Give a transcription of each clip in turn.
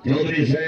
चौधरी से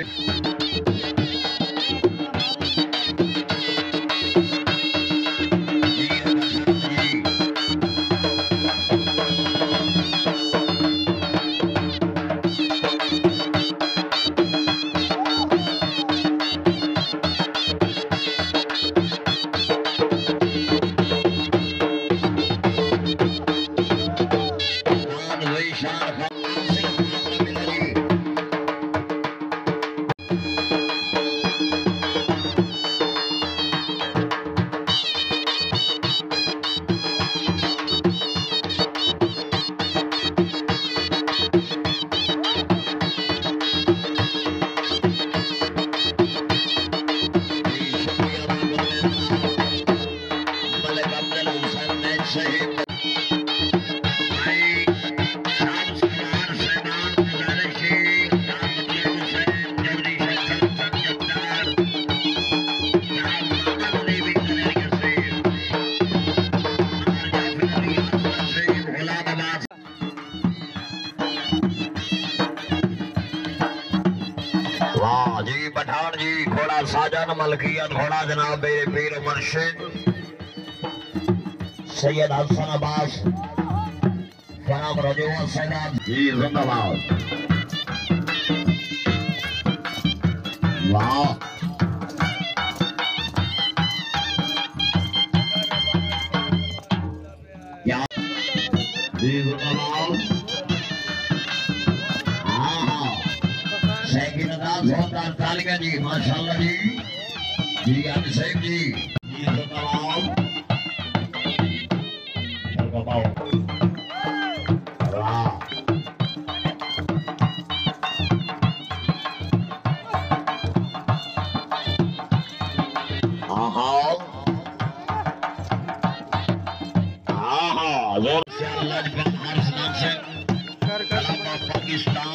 पठान जी घोड़ा साजन मलकियत घोड़ा जनाब मेरे पीर मुर्शिद सैयद हसन अब्बास फराम रजो सैयद जी जिंदाबाद। वाह क्या जी जिंदाबाद। तालिका जी माशाल्लाह जी अभिषेक जी पाकिस्तान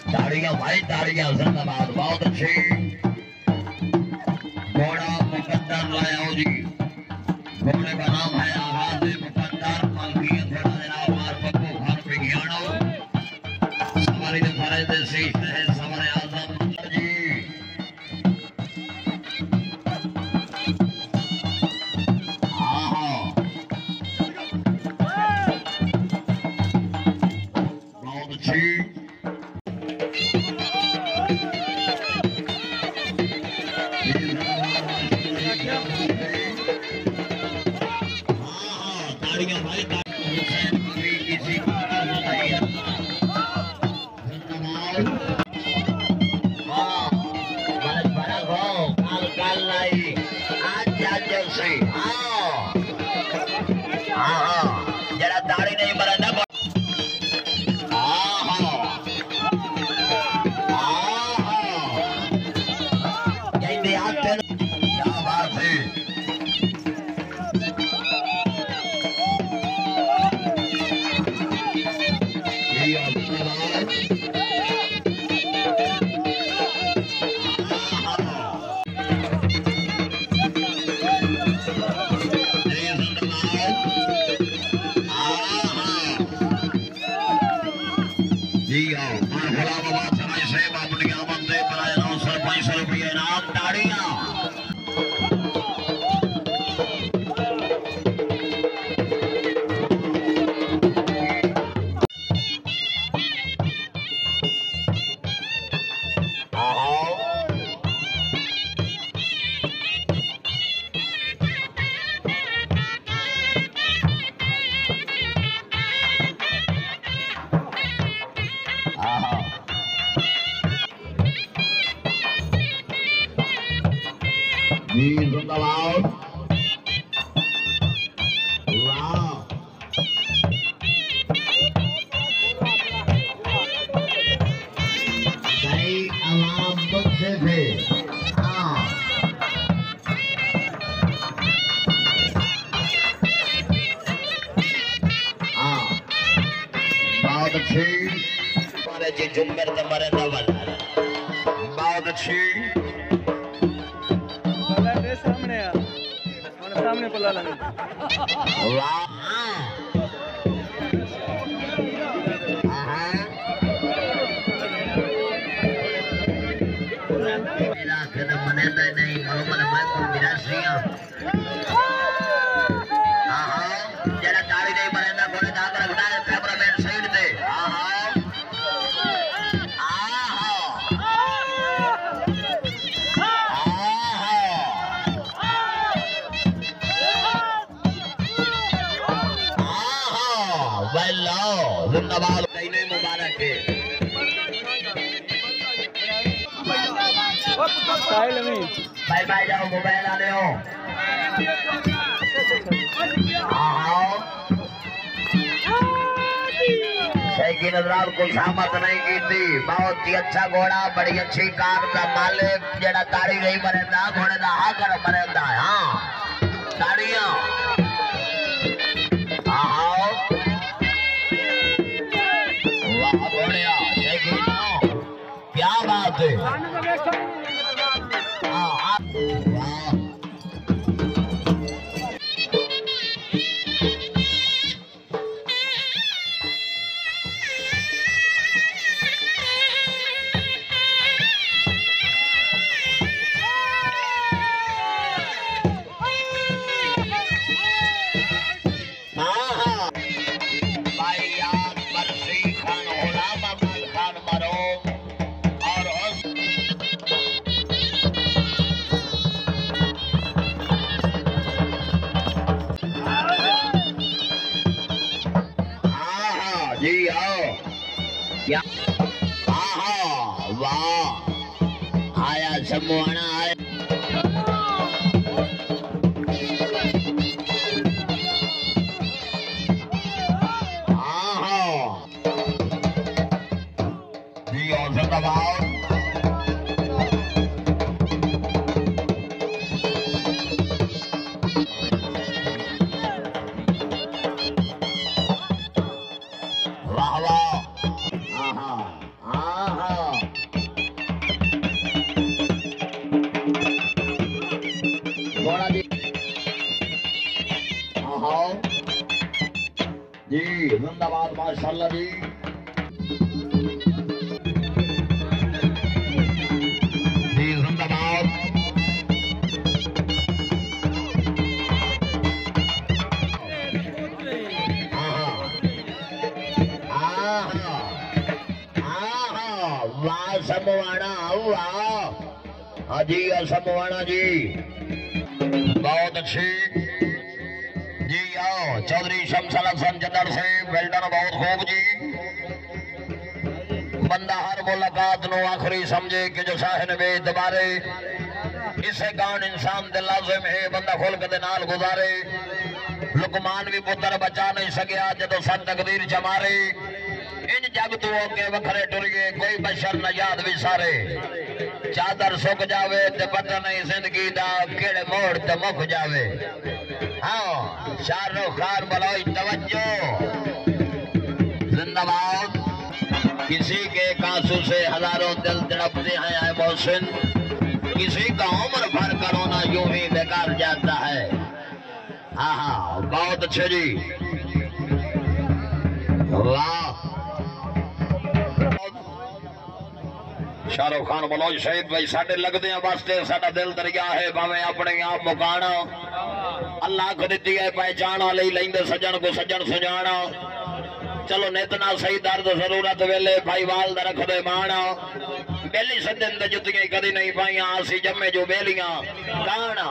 ताड़ियां भाई ताड़ियां जिंदाबाद। बहुत अच्छी घोड़ा मुकद्दर लाया जी घोड़े का नाम है आवाज मुकद्दर मलकियत घोड़ा जनाब मार्फत को खान विज्ञानो सवारी तो फरज से है सवारे आजम जी बहुत अच्छी जरा दाढ़ी नहीं बना क्या बात है। अच्छी मारे जी जुम्मर तो मरे ना वाला बहुत अच्छी सामने सामने पला लगे वाह नहीं मालूम मैं कोई विरासिया जरा ताली नहीं मरेंदा कोने जाकर उठा दे कैमरामैन साइड दे वेलो जिंदाबाद कईने मुबारक है भाई भाई जाओ मोबाइल आ रहे हो सही की नजरात को शामत नहीं की थी बहुत ही अच्छा घोड़ा बड़ी अच्छी कार का मालिक जेड़ा ताड़ी नहीं मरेंदा घोड़े का हा कर मरेंदा हाँ ताड़ियां वाह बढ़िया सही की क्या बात है जी आओ क्या वाह आया समूहना आया जी और जिंदाबाद जी जिंदाबाद माशाल्लाह जी जी जिंदाबाद वाह समवाना वाह जी समवाना जी बहुत अच्छी जी आओ चौधरी शमसल हसन जदड़ से वेल्डन बहुत खूब जी बंदा हर मुलाकात नो आखिरी समझे कि जो साहिन में दोबारे इसे गान इंसान दे लाजिम है बंदा खुल के नाल गुजारे लुकमान भी पुत्र बचा नहीं सकिया जदों सन तकदीर जमारे इन जग तो के वखरे टुरिए कोई बशर न याद विसारे चादर सुक जावे ते पता नहीं जिंदगी दा केड़े मोड़ ते मुक जावे हाँ शाहरुख खान बलोई तवज्जो जिंदाबाद किसी के कांसू से हजारों दिल तड़पते हैं ऐ मोहसिन किसी का उम्र भर करोना यूं ही बेकार जाता है हाँ हाँ बहुत अच्छे जी वाह शाहरुख खान बलोच शहीद भाई साढ़े लगते हैं वास्ते साडा दिल दरिया है भावे अपने आप मुकाना अल्लाह को दी है पहचान ले लेंदे सजन को सजन सजाना चलो नितना सही दर्द जरूरत वेले भाईवाल दा रख दे माना बेली सदन दे जुतियां कदी नहीं पाइया आसी जम्मे जो बेलियां काना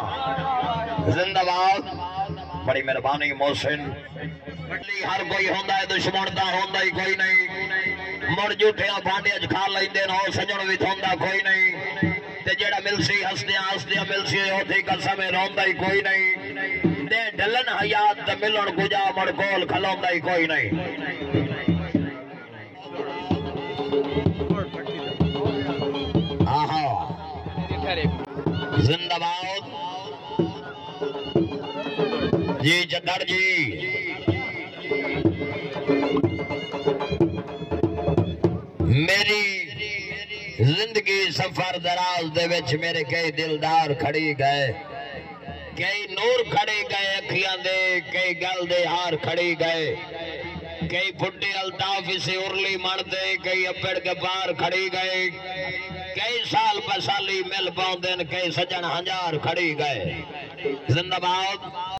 जिंदाबाद बड़ी मेहरबानी मोहसिन हर कोई होंदा है दुश्मन दा होंदा ही कोई नहीं मुड़ झूठिया भांडे खा लेंदे न सजन भी थोंदा कोई नहीं ते जेड़ा मिलसी हसदिया हसदिया मिलसी ओथी कसम रोंदा ही कोई नहीं दे ढलन हयात ते मिलन गुजा मड़ कोल खलोंदा ही कोई नहीं आहा जिंदाबाद जी जद्दड़ जी मेरी जिंदगी सफर दराज दे विच मेरे कई दिलदार खड़ी गए, कई नूर खड़े गए अखियां दे, कई गल दे हार खड़ी गए, कई फुटे अल्ताफ से उरली मणते, कई अपेड़ के पार खड़ी गए, कई साल बसाली मिल पाउंदे, कई सजन हजार खड़ी गए। जिंदाबाद।